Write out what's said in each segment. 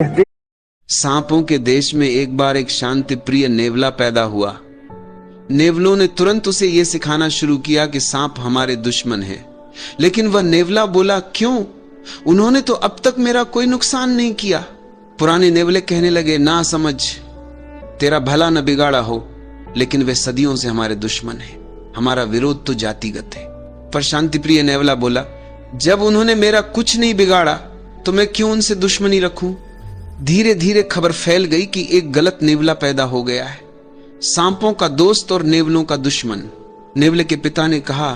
सांपों के देश में एक बार एक शांति प्रिय नेवला पैदा हुआ। नेवलों ने तुरंत उसे यह सिखाना शुरू किया कि सांप हमारे दुश्मन है। लेकिन वह नेवला बोला, क्यों? उन्होंने तो अब तक मेरा कोई नुकसान नहीं किया। पुराने नेवले कहने लगे, ना समझ, तेरा भला न बिगाड़ा हो, लेकिन वे सदियों से हमारे दुश्मन हैं। हमारा विरोध तो जातिगत है। पर शांति प्रिय नेवला बोला, जब उन्होंने मेरा कुछ नहीं बिगाड़ा तो मैं क्यों उनसे दुश्मनी रखूं? धीरे धीरे खबर फैल गई कि एक गलत नेवला पैदा हो गया है, सांपों का दोस्त और नेवलों का दुश्मन। नेवले के पिता ने कहा,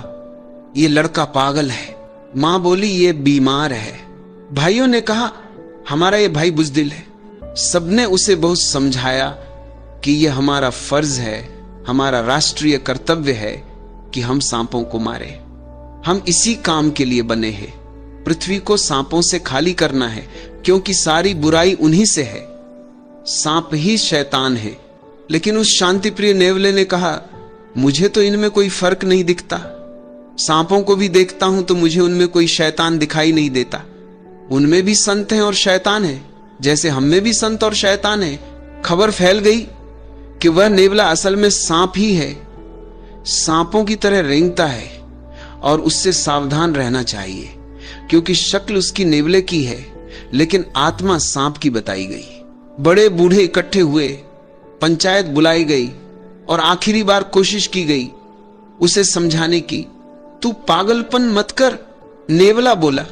यह लड़का पागल है। मां बोली, यह बीमार है। भाइयों ने कहा, हमारा यह भाई बुजदिल है। सबने उसे बहुत समझाया कि यह हमारा फर्ज है, हमारा राष्ट्रीय कर्तव्य है कि हम सांपों को मारें। हम इसी काम के लिए बने हैं। पृथ्वी को सांपों से खाली करना है, क्योंकि सारी बुराई उन्हीं से है। सांप ही शैतान है। लेकिन उस शांति प्रिय नेवले ने कहा, मुझे तो इनमें कोई फर्क नहीं दिखता। सांपों को भी देखता हूं तो मुझे उनमें कोई शैतान दिखाई नहीं देता। उनमें भी संत हैं और शैतान हैं, जैसे हम में भी संत और शैतान हैं। खबर फैल गई कि वह नेवला असल में सांप ही है। सांपों की तरह रेंगता है और उससे सावधान रहना चाहिए, क्योंकि शक्ल उसकी नेवले की है, लेकिन आत्मा सांप की बताई गई। बड़े बूढ़े इकट्ठे हुए, पंचायत बुलाई गई और आखिरी बार कोशिश की गई उसे समझाने की। तू पागलपन मत कर, नेवला बोला,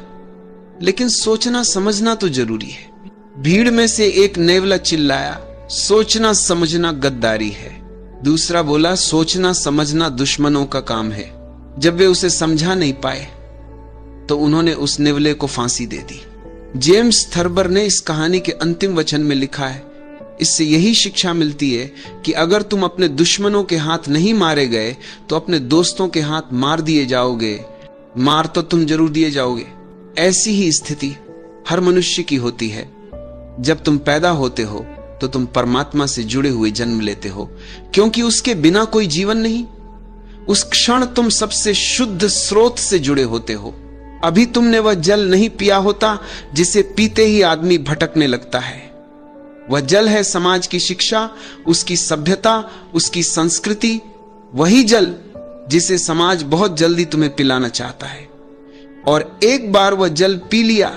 लेकिन सोचना समझना तो जरूरी है। भीड़ में से एक नेवला चिल्लाया, सोचना समझना गद्दारी है। दूसरा बोला, सोचना समझना दुश्मनों का काम है। जब वे उसे समझा नहीं पाए तो उन्होंने उस नेवले को फांसी दे दी। जेम्स थर्बर ने इस कहानी के अंतिम वचन में लिखा है, इससे यही शिक्षा मिलती है कि अगर तुम अपने दुश्मनों के हाथ नहीं मारे गए तो अपने दोस्तों के हाथ मार दिए जाओगे। मार तो तुम जरूर दिए जाओगे। ऐसी ही स्थिति हर मनुष्य की होती है। जब तुम पैदा होते हो तो तुम परमात्मा से जुड़े हुए जन्म लेते हो, क्योंकि उसके बिना कोई जीवन नहीं। उस क्षण तुम सबसे शुद्ध स्रोत से जुड़े होते हो। अभी तुमने वह जल नहीं पिया होता जिसे पीते ही आदमी भटकने लगता है। वह जल है समाज की शिक्षा, उसकी सभ्यता, उसकी संस्कृति। वही जल जिसे समाज बहुत जल्दी तुम्हें पिलाना चाहता है। और एक बार वह जल पी लिया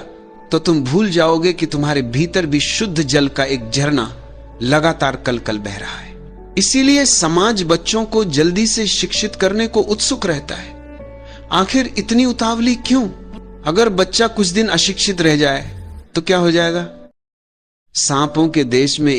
तो तुम भूल जाओगे कि तुम्हारे भीतर भी शुद्ध जल का एक झरना लगातार कलकल बह रहा है। इसीलिए समाज बच्चों को जल्दी से शिक्षित करने को उत्सुक रहता है। आखिर इतनी उतावली क्यों? अगर बच्चा कुछ दिन अशिक्षित रह जाए तो क्या हो जाएगा? सांपों के देश में